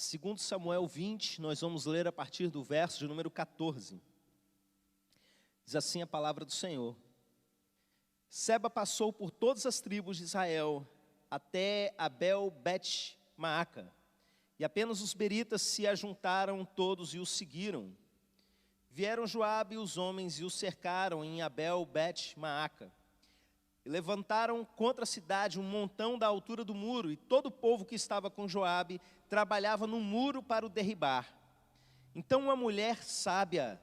Segundo Samuel 20, nós vamos ler a partir do verso de número 14. Diz assim a palavra do Senhor. Seba passou por todas as tribos de Israel, até Abel-Bet-Maaca, e apenas os beritas se ajuntaram todos e o seguiram. Vieram Joabe e os homens e o cercaram em Abel-Bet-Maaca. E levantaram contra a cidade um montão da altura do muro, e todo o povo que estava com Joabe trabalhava no muro para o derribar. Então uma mulher sábia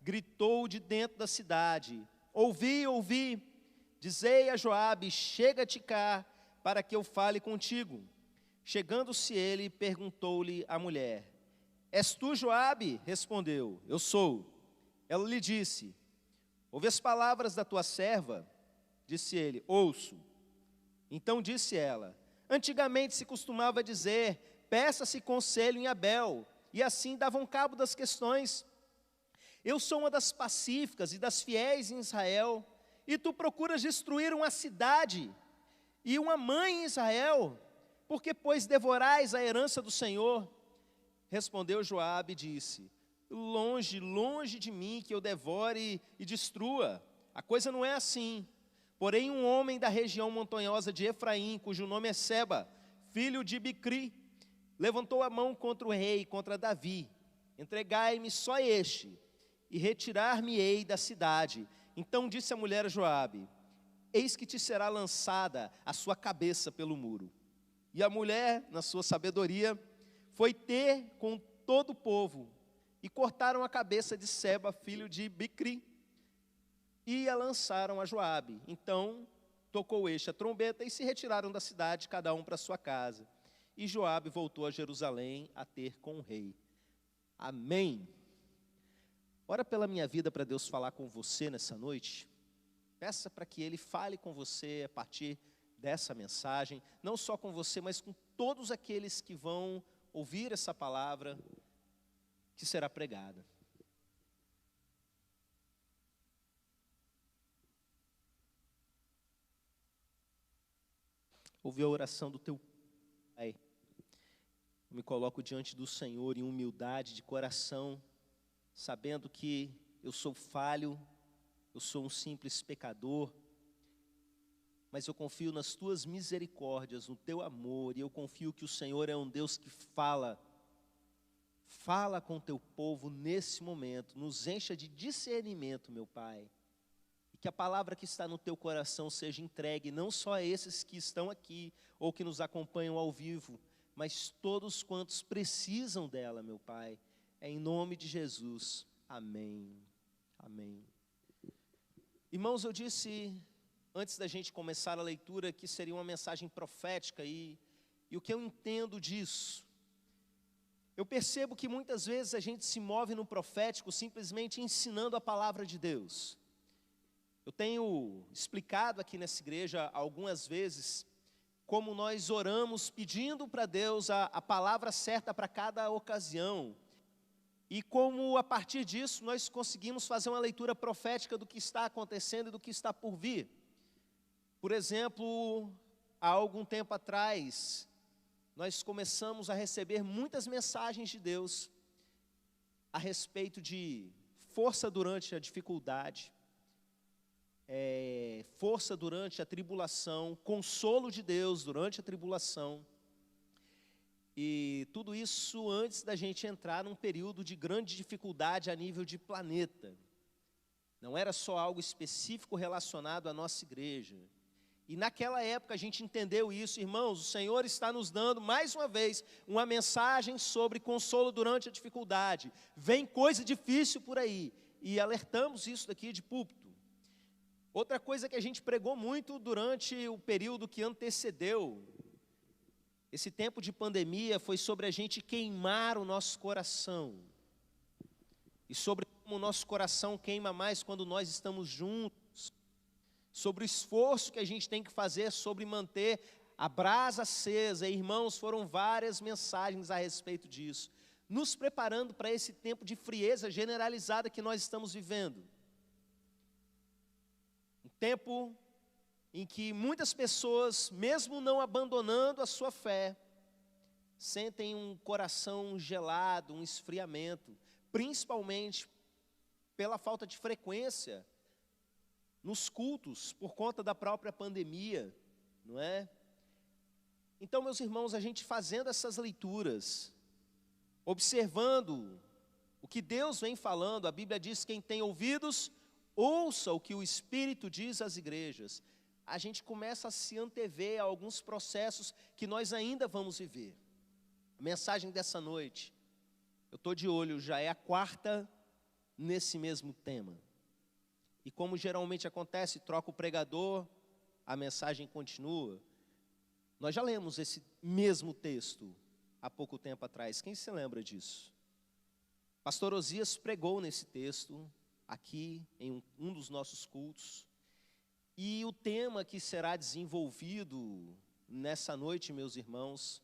gritou de dentro da cidade: ouvi, ouvi, dizei a Joabe, chega-te cá, para que eu fale contigo. Chegando-se ele, perguntou-lhe a mulher: és tu Joabe? Respondeu: eu sou. Ela lhe disse: ouve as palavras da tua serva. Disse ele: ouço. Então disse ela: antigamente se costumava dizer, peça-se conselho em Abel, e assim davam cabo das questões. Eu sou uma das pacíficas e das fiéis em Israel, e tu procuras destruir uma cidade e uma mãe em Israel, porque pois devorais a herança do Senhor? Respondeu Joabe e disse: longe, longe de mim que eu devore e destrua. A coisa não é assim. Porém um homem da região montanhosa de Efraim, cujo nome é Seba, filho de Bicri, levantou a mão contra o rei, contra Davi. Entregai-me só este, e retirar-me-ei da cidade. Então disse a mulher a Joabe: eis que te será lançada a sua cabeça pelo muro. E a mulher, na sua sabedoria, foi ter com todo o povo, e cortaram a cabeça de Seba, filho de Bicri, e a lançaram a Joabe. Então tocou este a trombeta, e se retiraram da cidade, cada um para sua casa. E Joabe voltou a Jerusalém a ter com o rei. Amém. Ora pela minha vida para Deus falar com você nessa noite. Peça para que Ele fale com você a partir dessa mensagem. Não só com você, mas com todos aqueles que vão ouvir essa palavra que será pregada. Ouvi a oração do teu Pai. Eu me coloco diante do Senhor em humildade de coração, sabendo que eu sou falho, eu sou um simples pecador, mas eu confio nas tuas misericórdias, no teu amor, e eu confio que o Senhor é um Deus que fala com o teu povo nesse momento, nos encha de discernimento, meu Pai, e que a palavra que está no teu coração seja entregue, não só a esses que estão aqui, ou que nos acompanham ao vivo, mas todos quantos precisam dela, meu Pai. É em nome de Jesus. Amém. Amém. Irmãos, eu disse, antes da gente começar a leitura, que seria uma mensagem profética, e o que eu entendo disso? Eu percebo que muitas vezes a gente se move no profético simplesmente ensinando a palavra de Deus. Eu tenho explicado aqui nessa igreja algumas vezes como nós oramos pedindo para Deus a palavra certa para cada ocasião. E como a partir disso nós conseguimos fazer uma leitura profética do que está acontecendo e do que está por vir. Por exemplo, há algum tempo atrás, nós começamos a receber muitas mensagens de Deus a respeito de força durante a dificuldade, força durante a tribulação, consolo de Deus durante a tribulação. E tudo isso antes da gente entrar num período de grande dificuldade a nível de planeta. Não era só algo específico relacionado à nossa igreja. E naquela época a gente entendeu isso, irmãos. O Senhor está nos dando mais uma vez uma mensagem sobre consolo durante a dificuldade. Vem coisa difícil por aí, e alertamos isso daqui de púlpito. Outra coisa que a gente pregou muito durante o período que antecedeu esse tempo de pandemia foi sobre a gente queimar o nosso coração. E sobre como o nosso coração queima mais quando nós estamos juntos. Sobre o esforço que a gente tem que fazer sobre manter a brasa acesa. E, irmãos, foram várias mensagens a respeito disso, nos preparando para esse tempo de frieza generalizada que nós estamos vivendo. Um tempo em que muitas pessoas, mesmo não abandonando a sua fé, sentem um coração gelado, um esfriamento, principalmente pela falta de frequência nos cultos, por conta da própria pandemia, não é? Então, meus irmãos, a gente fazendo essas leituras, observando o que Deus vem falando, a Bíblia diz: quem tem ouvidos, ouça o que o Espírito diz às igrejas. A gente começa a se antever a alguns processos que nós ainda vamos viver. A mensagem dessa noite, eu estou de olho, já é a quarta nesse mesmo tema. E como geralmente acontece, troca o pregador, a mensagem continua. Nós já lemos esse mesmo texto há pouco tempo atrás. Quem se lembra disso? Pastor Osias pregou nesse texto, aqui em um dos nossos cultos. E o tema que será desenvolvido nessa noite, meus irmãos,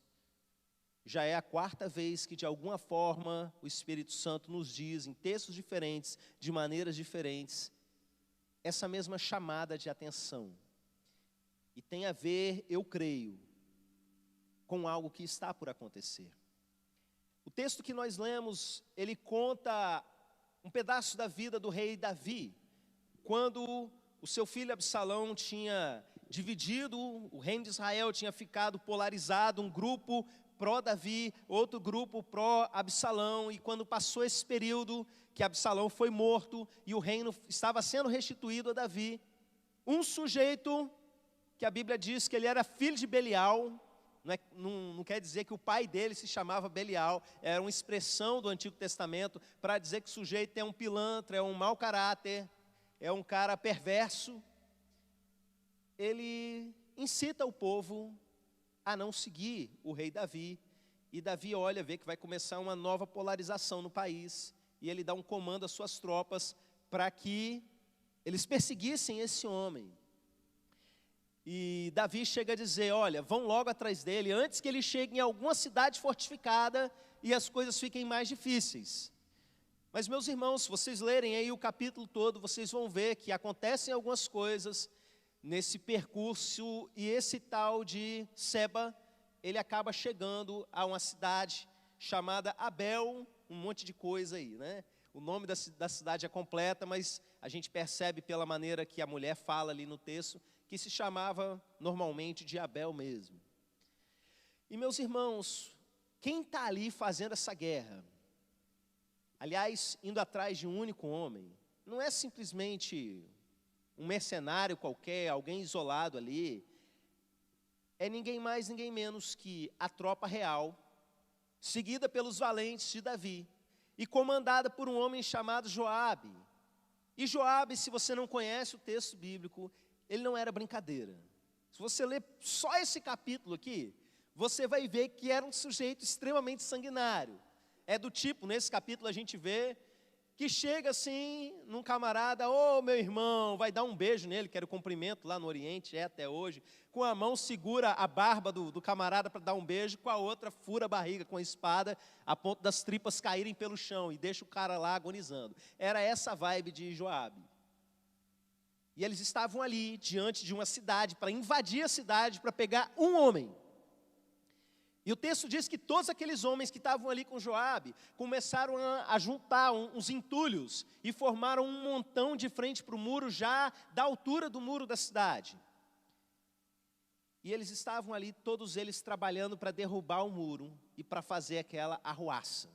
já é a quarta vez que, de alguma forma, o Espírito Santo nos diz, em textos diferentes, de maneiras diferentes, essa mesma chamada de atenção. E tem a ver, eu creio, com algo que está por acontecer. O texto que nós lemos, ele conta um pedaço da vida do rei Davi, quando o seu filho Absalão tinha dividido, o reino de Israel tinha ficado polarizado, um grupo pró-Davi, outro grupo pró-Absalão, e quando passou esse período que Absalão foi morto e o reino estava sendo restituído a Davi, um sujeito que a Bíblia diz que ele era filho de Belial, não quer dizer que o pai dele se chamava Belial, era uma expressão do Antigo Testamento para dizer que o sujeito é um pilantra, é um mau caráter, é um cara perverso. Ele incita o povo a não seguir o rei Davi, e Davi olha, vê que vai começar uma nova polarização no país, e ele dá um comando às suas tropas para que eles perseguissem esse homem. E Davi chega a dizer: olha, vão logo atrás dele, antes que ele chegue em alguma cidade fortificada e as coisas fiquem mais difíceis. Mas, meus irmãos, se vocês lerem aí o capítulo todo, vocês vão ver que acontecem algumas coisas nesse percurso, e esse tal de Seba, ele acaba chegando a uma cidade chamada Abel, um monte de coisa aí, né? O nome da cidade é completa, mas a gente percebe pela maneira que a mulher fala ali no texto, que se chamava normalmente de Abel mesmo. E, meus irmãos, quem está ali fazendo essa guerra, aliás, indo atrás de um único homem, não é simplesmente um mercenário qualquer, alguém isolado ali, é ninguém mais, ninguém menos que a tropa real, seguida pelos valentes de Davi, e comandada por um homem chamado Joabe. E Joabe, se você não conhece o texto bíblico, ele não era brincadeira. Se você ler só esse capítulo aqui, você vai ver que era um sujeito extremamente sanguinário. É do tipo, nesse capítulo a gente vê, que chega assim, num camarada: ô meu irmão, vai dar um beijo nele, que era o cumprimento lá no Oriente, é até hoje. Com a mão segura a barba do camarada para dar um beijo, com a outra fura a barriga com a espada, a ponto das tripas caírem pelo chão, e deixa o cara lá agonizando. Era essa a vibe de Joabe. E eles estavam ali, diante de uma cidade, para invadir a cidade, para pegar um homem. E o texto diz que todos aqueles homens que estavam ali com Joabe começaram a juntar uns entulhos e formaram um montão de frente para o muro, já da altura do muro da cidade. E eles estavam ali, todos eles trabalhando para derrubar o muro e para fazer aquela arruaça.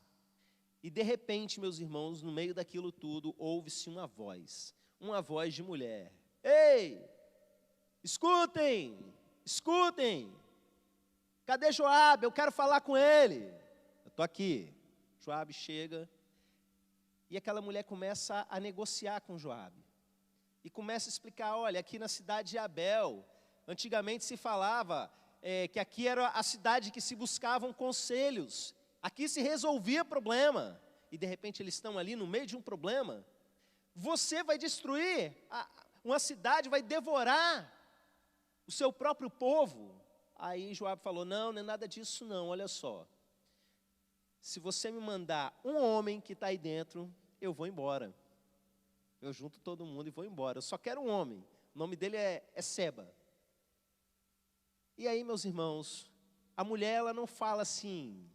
E de repente, meus irmãos, no meio daquilo tudo, ouve-se uma voz de mulher: ei, escutem, escutem. Cadê Joabe? Eu quero falar com ele. Eu estou aqui. Joabe chega, e aquela mulher começa a negociar com Joabe. E começa a explicar: olha, aqui na cidade de Abel, antigamente se falava que aqui era a cidade que se buscavam conselhos. Aqui se resolvia problema. E de repente eles estão ali no meio de um problema. Você vai destruir uma cidade, vai devorar o seu próprio povo. Aí Joabe falou: não é nada disso não, olha só. Se você me mandar um homem que está aí dentro, eu vou embora. Eu junto todo mundo e vou embora. Eu só quero um homem. O nome dele é Seba. E aí, meus irmãos, A mulher, ela não fala assim,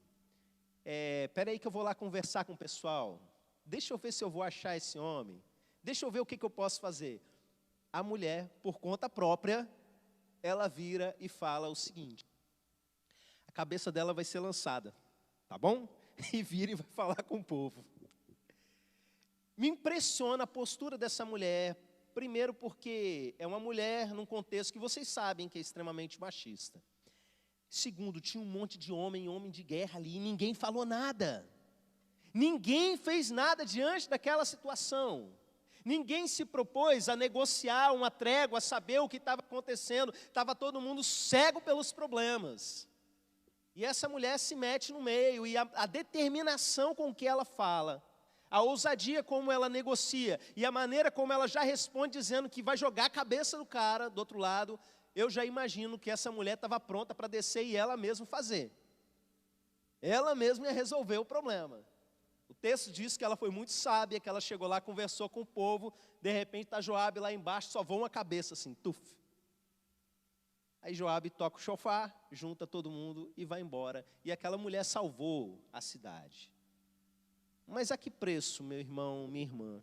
espera aí que eu vou lá conversar com o pessoal, deixa eu ver se eu vou achar esse homem, deixa eu ver o que eu posso fazer. A mulher, por conta própria, ela vira e fala o seguinte, a cabeça dela vai ser lançada, tá bom? E vira e vai falar com o povo. Me impressiona a postura dessa mulher, primeiro porque é uma mulher num contexto que vocês sabem que é extremamente machista. Segundo, tinha um monte de homem de guerra ali, e ninguém falou nada. Ninguém fez nada diante daquela situação. Ninguém se propôs a negociar uma trégua, a saber o que estava acontecendo. Estava todo mundo cego pelos problemas. E essa mulher se mete no meio, e a determinação com que ela fala, a ousadia como ela negocia, e a maneira como ela já responde dizendo que vai jogar a cabeça do cara do outro lado, eu já imagino que essa mulher estava pronta para descer e ela mesma fazer. Ela mesma ia resolver o problema. O texto diz que ela foi muito sábia, que ela chegou lá, conversou com o povo, de repente está Joabe lá embaixo, só voa uma cabeça assim, tuf. Aí Joabe toca o chofar, junta todo mundo e vai embora. E aquela mulher salvou a cidade. Mas a que preço, meu irmão, minha irmã?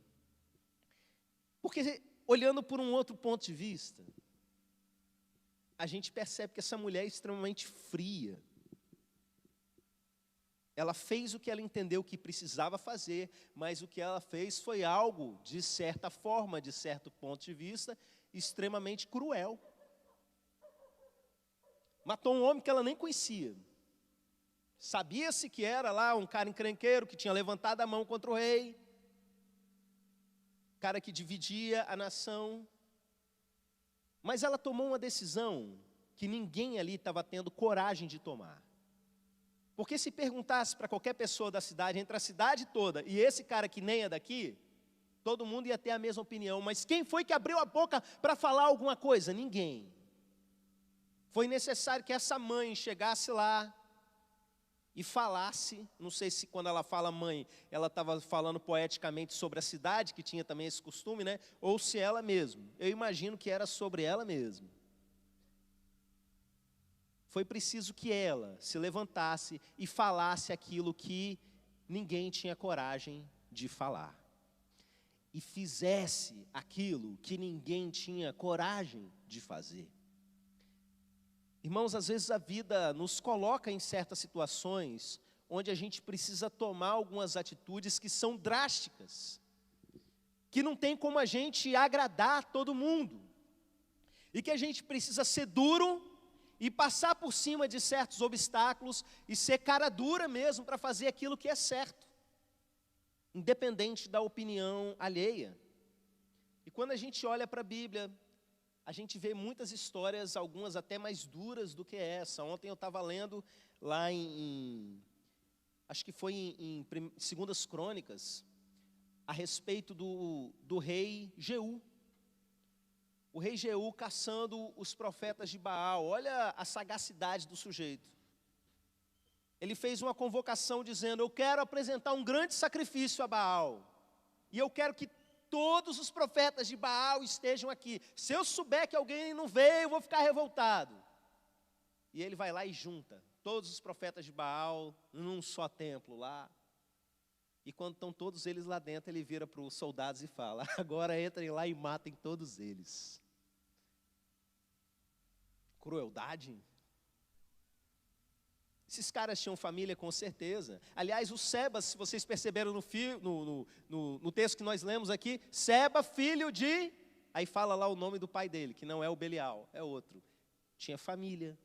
Porque olhando por um outro ponto de vista, a gente percebe que essa mulher é extremamente fria. Ela fez o que ela entendeu que precisava fazer, mas o que ela fez foi algo, de certa forma, de certo ponto de vista, extremamente cruel. Matou um homem que ela nem conhecia. Sabia-se que era lá um cara encrenqueiro, que tinha levantado a mão contra o rei. Cara que dividia a nação. Mas ela tomou uma decisão que ninguém ali estava tendo coragem de tomar. Porque se perguntasse para qualquer pessoa da cidade, entre a cidade toda e esse cara que nem é daqui, todo mundo ia ter a mesma opinião. Mas quem foi que abriu a boca para falar alguma coisa? Ninguém. Foi necessário que essa mãe chegasse lá e falasse, não sei se quando ela fala mãe, ela estava falando poeticamente sobre a cidade, que tinha também esse costume, né? Ou se ela mesma. Eu imagino que era sobre ela mesma. Foi preciso que ela se levantasse e falasse aquilo que ninguém tinha coragem de falar. E fizesse aquilo que ninguém tinha coragem de fazer. Irmãos, às vezes a vida nos coloca em certas situações onde a gente precisa tomar algumas atitudes que são drásticas, que não tem como a gente agradar todo mundo, e que a gente precisa ser duro e passar por cima de certos obstáculos e ser cara dura mesmo para fazer aquilo que é certo, independente da opinião alheia. E quando a gente olha para a Bíblia, a gente vê muitas histórias, algumas até mais duras do que essa. Ontem eu estava lendo lá acho que foi em 2 Crônicas, a respeito do rei Jeú. O rei Jeú caçando os profetas de Baal. Olha a sagacidade do sujeito. Ele fez uma convocação dizendo, eu quero apresentar um grande sacrifício a Baal. E eu quero que todos os profetas de Baal estejam aqui. Se eu souber que alguém não veio, eu vou ficar revoltado. E ele vai lá e junta todos os profetas de Baal num só templo lá. E quando estão todos eles lá dentro, ele vira para os soldados e fala, agora entrem lá e matem todos eles. Crueldade? Esses caras tinham família com certeza. Aliás, o Seba, se vocês perceberam no texto que nós lemos aqui, Seba, filho de... Aí fala lá o nome do pai dele, que não é o Belial, é outro. Tinha família.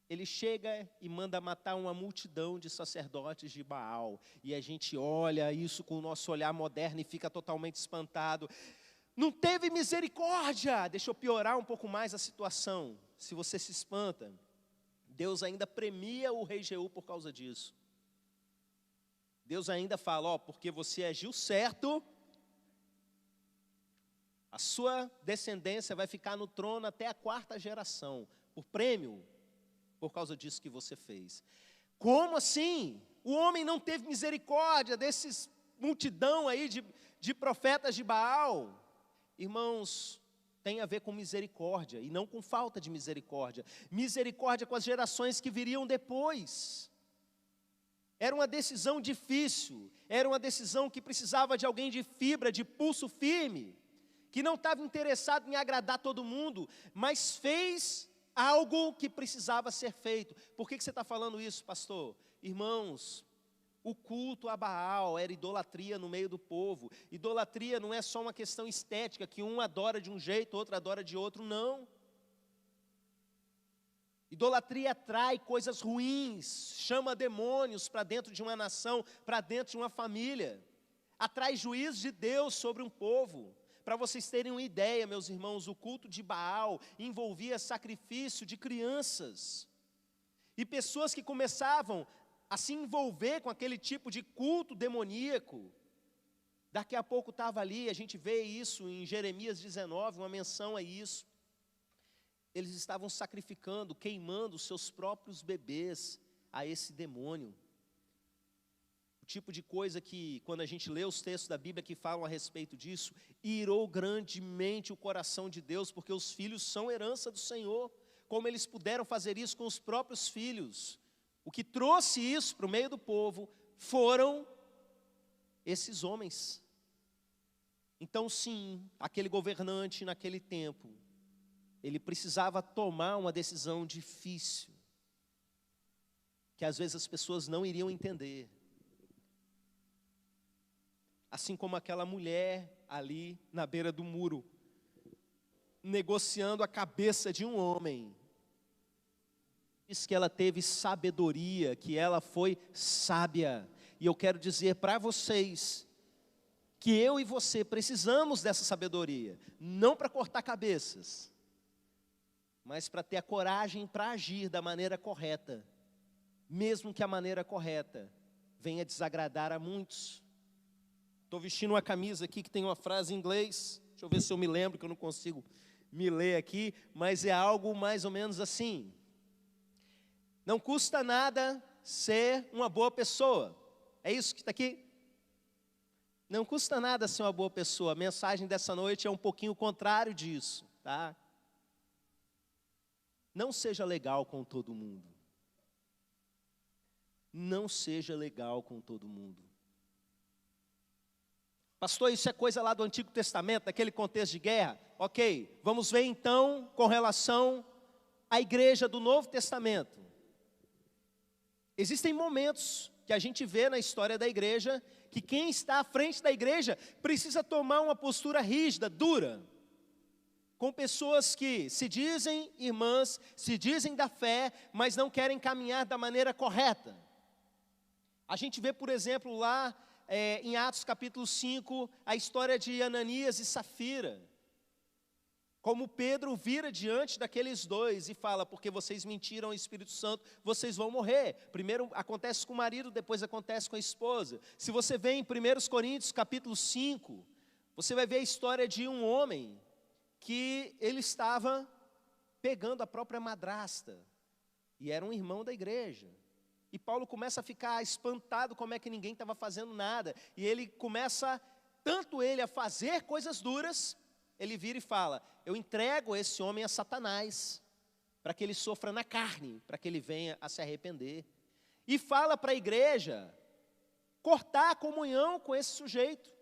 Ele chega e manda matar uma multidão de sacerdotes de Baal. E a gente olha isso com o nosso olhar moderno e fica totalmente espantado. Não teve misericórdia! Deixa eu piorar um pouco mais a situação. Se você se espanta, Deus ainda premia o rei Jeú por causa disso. Deus ainda fala, porque você agiu certo, a sua descendência vai ficar no trono até a 4ª geração, por prêmio, por causa disso que você fez. Como assim? O homem não teve misericórdia desses multidão aí de profetas de Baal? Irmãos, tem a ver com misericórdia e não com falta de misericórdia. Misericórdia com as gerações que viriam depois. Era uma decisão difícil, era uma decisão que precisava de alguém de fibra, de pulso firme, que não estava interessado em agradar todo mundo, mas fez algo que precisava ser feito. Por que você está falando isso, pastor? Irmãos, o culto a Baal era idolatria no meio do povo. Idolatria não é só uma questão estética, que um adora de um jeito, outro adora de outro, não. Idolatria atrai coisas ruins, chama demônios para dentro de uma nação, para dentro de uma família. Atrai juízo de Deus sobre um povo. Para vocês terem uma ideia, meus irmãos, o culto de Baal envolvia sacrifício de crianças. E pessoas que começavam a se envolver com aquele tipo de culto demoníaco, daqui a pouco estava ali, a gente vê isso em Jeremias 19, uma menção a isso. Eles estavam sacrificando, queimando os seus próprios bebês a esse demônio. O tipo de coisa que, quando a gente lê os textos da Bíblia que falam a respeito disso, irou grandemente o coração de Deus, porque os filhos são herança do Senhor. Como eles puderam fazer isso com os próprios filhos? O que trouxe isso para o meio do povo foram esses homens. Então sim, aquele governante naquele tempo, ele precisava tomar uma decisão difícil, que às vezes as pessoas não iriam entender. Assim como aquela mulher ali na beira do muro, negociando a cabeça de um homem. Diz que ela teve sabedoria, que ela foi sábia. E eu quero dizer para vocês, que eu e você precisamos dessa sabedoria, não para cortar cabeças, mas para ter a coragem para agir da maneira correta, mesmo que a maneira correta venha desagradar a muitos. Estou vestindo uma camisa aqui que tem uma frase em inglês, deixa eu ver se eu me lembro, que eu não consigo me ler aqui, mas é algo mais ou menos assim: não custa nada ser uma boa pessoa. É isso que está aqui? Não custa nada ser uma boa pessoa. A mensagem dessa noite é um pouquinho o contrário disso, tá? Não seja legal com todo mundo. Não seja legal com todo mundo. Pastor, isso é coisa lá do Antigo Testamento, daquele contexto de guerra? Ok, vamos ver então com relação à igreja do Novo Testamento. Existem momentos que a gente vê na história da igreja, que quem está à frente da igreja precisa tomar uma postura rígida, dura, com pessoas que se dizem irmãs, se dizem da fé, mas não querem caminhar da maneira correta. A gente vê, por exemplo, lá em Atos capítulo 5, a história de Ananias e Safira. Como Pedro vira diante daqueles dois e fala: porque vocês mentiram ao Espírito Santo, vocês vão morrer. Primeiro acontece com o marido, depois acontece com a esposa. Se você vê em 1 Coríntios capítulo 5, você vai ver a história de um homem que ele estava pegando a própria madrasta, e era um irmão da igreja. E Paulo começa a ficar espantado como é que ninguém estava fazendo nada. E ele começa, tanto ele a fazer coisas duras, ele vira e fala: eu entrego esse homem a Satanás, para que ele sofra na carne, para que ele venha a se arrepender. E fala para a igreja cortar a comunhão com esse sujeito.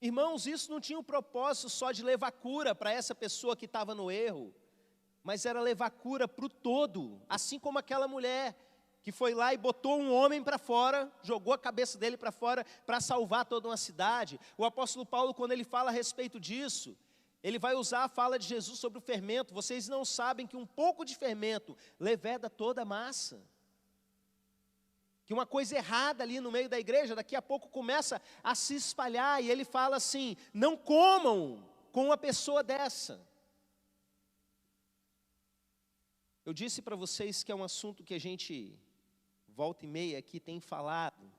Irmãos, isso não tinha o propósito só de levar cura para essa pessoa que estava no erro, mas era levar cura para o todo, assim como aquela mulher que foi lá e botou um homem para fora, jogou a cabeça dele para fora para salvar toda uma cidade. O apóstolo Paulo, quando ele fala a respeito disso, ele vai usar a fala de Jesus sobre o fermento. Vocês não sabem que um pouco de fermento leveda toda a massa? Que uma coisa errada ali no meio da igreja, daqui a pouco começa a se espalhar, e ele fala assim: não comam com uma pessoa dessa. Eu disse para vocês que é um assunto que a gente, volta e meia aqui, tem falado.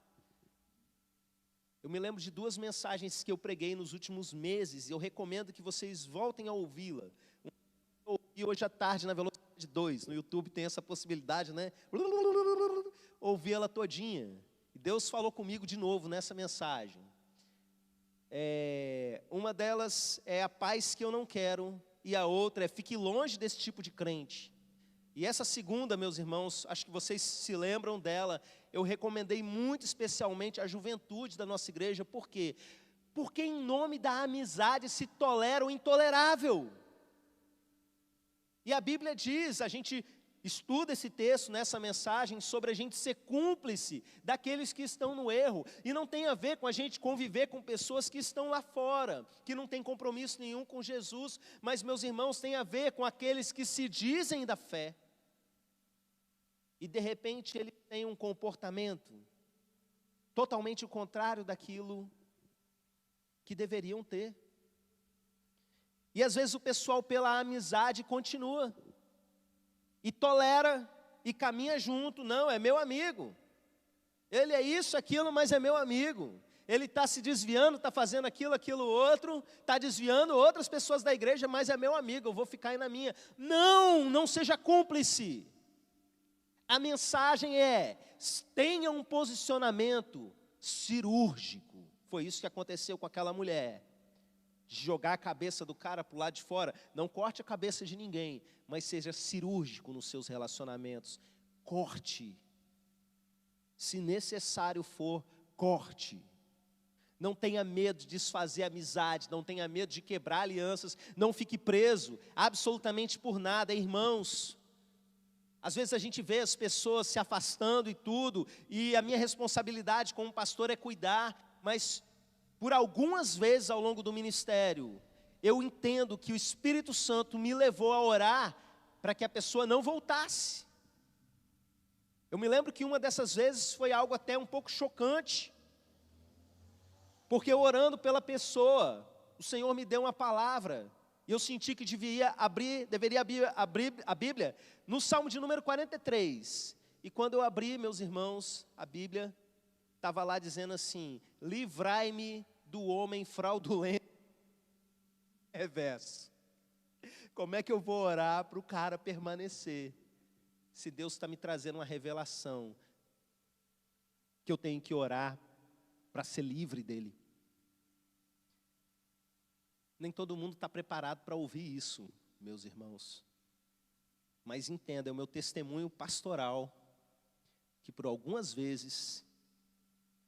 Eu me lembro de 2 mensagens que eu preguei nos últimos meses, e eu recomendo que vocês voltem a ouvi-la. Eu ouvi hoje à tarde na velocidade 2, no YouTube tem essa possibilidade, né? Ouvi ela todinha. E Deus falou comigo de novo nessa mensagem. Uma delas é a paz que eu não quero, e a outra é fique longe desse tipo de crente. E essa segunda, meus irmãos, acho que vocês se lembram dela, eu recomendei muito especialmente à juventude da nossa igreja. Por quê? Porque em nome da amizade se tolera o intolerável. E a Bíblia diz, a gente estuda esse texto nessa mensagem sobre a gente ser cúmplice daqueles que estão no erro. E não tem a ver com a gente conviver com pessoas que estão lá fora, que não têm compromisso nenhum com Jesus. Mas, meus irmãos, tem a ver com aqueles que se dizem da fé. E de repente ele tem um comportamento totalmente o contrário daquilo que deveriam ter. E às vezes o pessoal pela amizade continua, e tolera, e caminha junto. Não, é meu amigo, ele é isso, aquilo, mas é meu amigo. Ele está se desviando, está fazendo aquilo outro, está desviando outras pessoas da igreja, mas é meu amigo, eu vou ficar aí na minha. Não seja cúmplice. A mensagem é, tenha um posicionamento cirúrgico. Foi isso que aconteceu com aquela mulher. De jogar a cabeça do cara para o lado de fora. Não corte a cabeça de ninguém, mas seja cirúrgico nos seus relacionamentos. Corte. Se necessário for, corte. Não tenha medo de desfazer amizade, não tenha medo de quebrar alianças, não fique preso absolutamente por nada, irmãos. Às vezes a gente vê as pessoas se afastando e tudo, e a minha responsabilidade como pastor é cuidar, mas por algumas vezes ao longo do ministério, eu entendo que o Espírito Santo me levou a orar para que a pessoa não voltasse. Eu me lembro que uma dessas vezes foi algo até um pouco chocante, porque eu orando pela pessoa, o Senhor me deu uma palavra, e eu senti que deveria abrir a Bíblia no Salmo de número 43. E quando eu abri, meus irmãos, a Bíblia estava lá dizendo assim: livrai-me do homem fraudulento. Reverso. Como é que eu vou orar para o cara permanecer, se Deus está me trazendo uma revelação, que eu tenho que orar para ser livre dele? Nem todo mundo está preparado para ouvir isso, meus irmãos. Mas entenda, é o meu testemunho pastoral, que por algumas vezes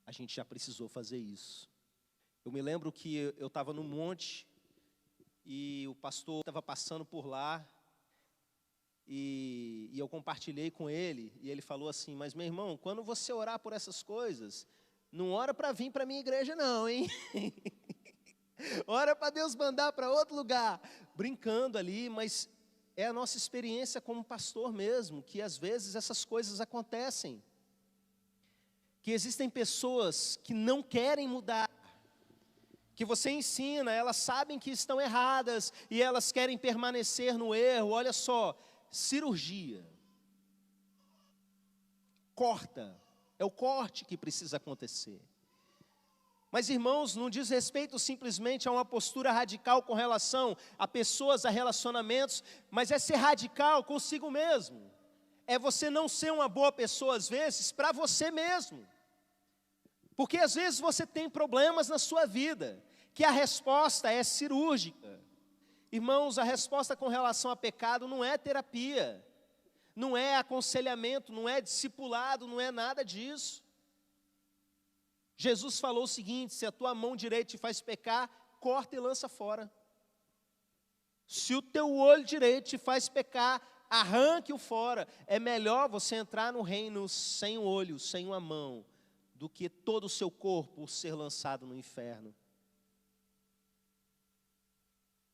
a gente já precisou fazer isso. Eu me lembro que eu estava no monte, e o pastor estava passando por lá, e eu compartilhei com ele, e ele falou assim: mas meu irmão, quando você orar por essas coisas, não ora para vir para a minha igreja não, hein? Ora para Deus mandar para outro lugar. Brincando ali, mas é a nossa experiência como pastor mesmo, que às vezes essas coisas acontecem. Que existem pessoas que não querem mudar, que você ensina, elas sabem que estão erradas, e elas querem permanecer no erro. Olha só, cirurgia. Corta, é o corte que precisa acontecer. Mas, irmãos, não diz respeito simplesmente a uma postura radical com relação a pessoas, a relacionamentos, mas é ser radical consigo mesmo. É você não ser uma boa pessoa, às vezes, para você mesmo. Porque, às vezes, você tem problemas na sua vida, que a resposta é cirúrgica. Irmãos, a resposta com relação a pecado não é terapia, não é aconselhamento, não é discipulado, não é nada disso. Jesus falou o seguinte: se a tua mão direita te faz pecar, corta e lança fora. Se o teu olho direito te faz pecar, arranque-o fora. É melhor você entrar no reino sem um olho, sem uma mão, do que todo o seu corpo ser lançado no inferno.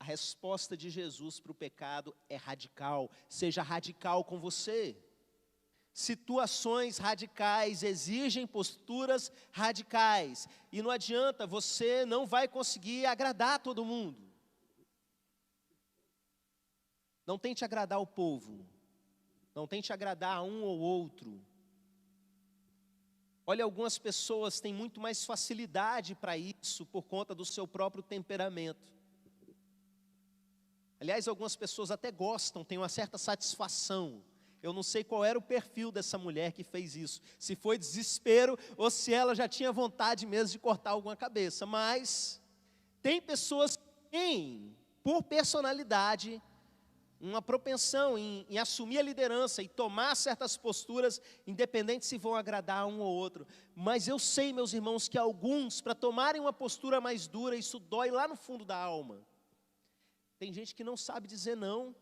A resposta de Jesus para o pecado é radical. Seja radical com você. Situações radicais exigem posturas radicais. E não adianta, você não vai conseguir agradar todo mundo. Não tente agradar o povo. Não tente agradar a um ou outro. Olha, algumas pessoas têm muito mais facilidade para isso por conta do seu próprio temperamento. Aliás, algumas pessoas até gostam, têm uma certa satisfação. Eu não sei qual era o perfil dessa mulher que fez isso. Se foi desespero ou se ela já tinha vontade mesmo de cortar alguma cabeça. Mas Tem pessoas que têm, por personalidade, uma propensão em assumir a liderança e tomar certas posturas, independente se vão agradar um ou outro. Mas eu sei, meus irmãos, que alguns, para tomarem uma postura mais dura, isso dói lá no fundo da alma. Tem gente que não sabe dizer não.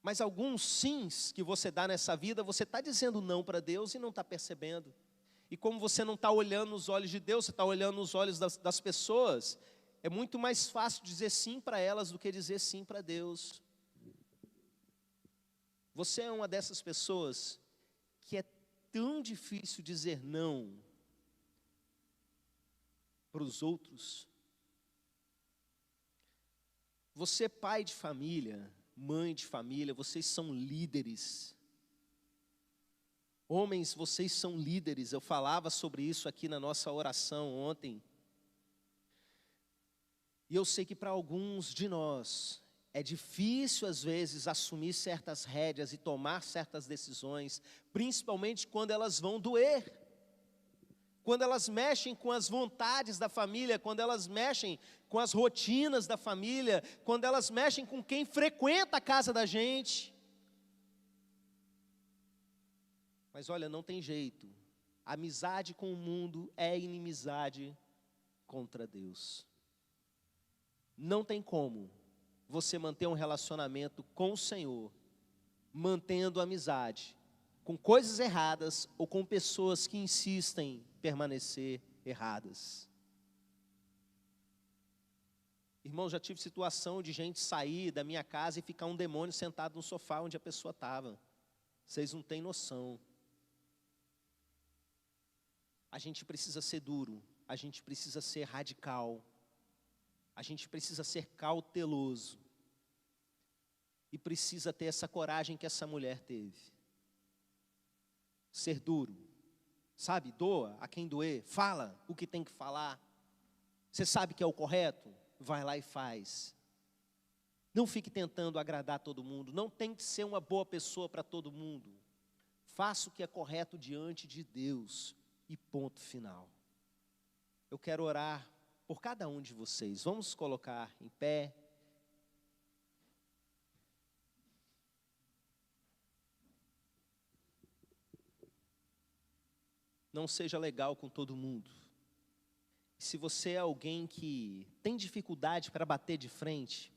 Mas alguns sims que você dá nessa vida, você está dizendo não para Deus e não está percebendo. E como você não está olhando nos olhos de Deus, você está olhando nos olhos das pessoas, é muito mais fácil dizer sim para elas do que dizer sim para Deus. Você é uma dessas pessoas que é tão difícil dizer não para os outros. Você é pai de família, mãe de família, vocês são líderes. Homens, vocês são líderes. Eu falava sobre isso aqui na nossa oração ontem. E eu sei que para alguns de nós é difícil às vezes assumir certas rédeas e tomar certas decisões, principalmente quando elas vão doer. Quando elas mexem com as vontades da família, quando elas mexem com as rotinas da família, quando elas mexem com quem frequenta a casa da gente. Mas olha, não tem jeito. Amizade com o mundo é inimizade contra Deus. Não tem como você manter um relacionamento com o Senhor, mantendo amizade com coisas erradas ou com pessoas que insistem em permanecer erradas. Irmão, já tive situação de gente sair da minha casa e ficar um demônio sentado no sofá onde a pessoa estava. Vocês não têm noção. A gente precisa ser duro, a gente precisa ser radical, a gente precisa ser cauteloso. E precisa ter essa coragem que essa mulher teve. Ser duro, sabe, doa a quem doer, fala o que tem que falar. Você sabe que é o correto? Vai lá e faz. Não fique tentando agradar todo mundo, não tente ser uma boa pessoa para todo mundo. Faça o que é correto diante de Deus e ponto final. Eu quero orar por cada um de vocês. Vamos colocar em pé. Não seja legal com todo mundo. Se você é alguém que tem dificuldade para bater de frente,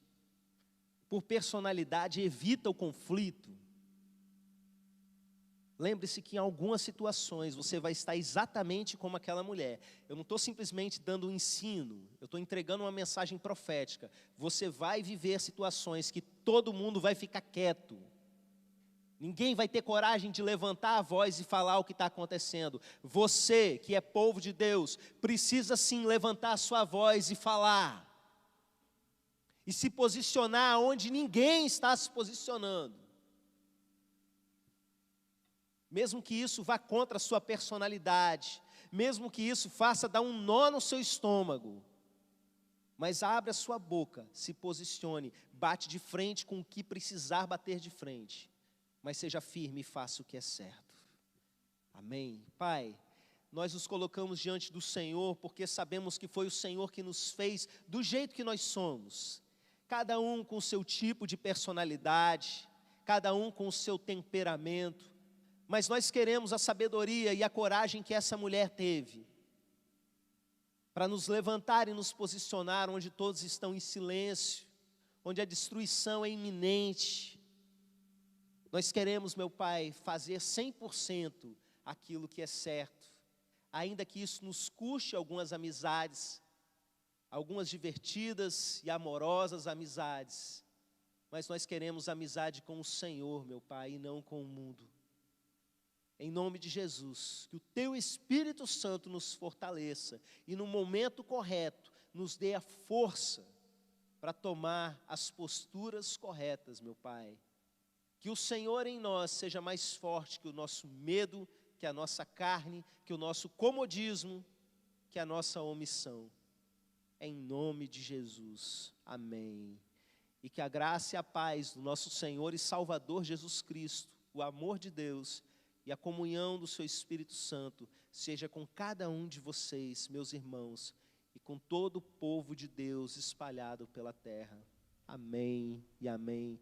por personalidade evita o conflito, lembre-se que em algumas situações você vai estar exatamente como aquela mulher. Eu não estou simplesmente dando um ensino, eu estou entregando uma mensagem profética. Você vai viver situações que todo mundo vai ficar quieto. Ninguém vai ter coragem de levantar a voz e falar o que está acontecendo. Você, que é povo de Deus, precisa sim levantar a sua voz e falar. E se posicionar onde ninguém está se posicionando. Mesmo que isso vá contra a sua personalidade, mesmo que isso faça dar um nó no seu estômago. Mas abra a sua boca, se posicione, bate de frente com o que precisar bater de frente. Mas seja firme e faça o que é certo. Amém. Pai, nós nos colocamos diante do Senhor, porque sabemos que foi o Senhor que nos fez do jeito que nós somos. Cada um com o seu tipo de personalidade, cada um com o seu temperamento. Mas nós queremos a sabedoria e a coragem que essa mulher teve, para nos levantar e nos posicionar onde todos estão em silêncio, onde a destruição é iminente. Nós queremos, meu Pai, fazer 100% aquilo que é certo, ainda que isso nos custe algumas amizades, algumas divertidas e amorosas amizades, mas nós queremos amizade com o Senhor, meu Pai, e não com o mundo. Em nome de Jesus, que o Teu Espírito Santo nos fortaleça e no momento correto nos dê a força para tomar as posturas corretas, meu Pai. Que o Senhor em nós seja mais forte que o nosso medo, que a nossa carne, que o nosso comodismo, que a nossa omissão. Em nome de Jesus. Amém. E que a graça e a paz do nosso Senhor e Salvador Jesus Cristo, o amor de Deus e e a comunhão do seu Espírito Santo seja com cada um de vocês, meus irmãos, e com todo o povo de Deus espalhado pela terra. Amém e amém.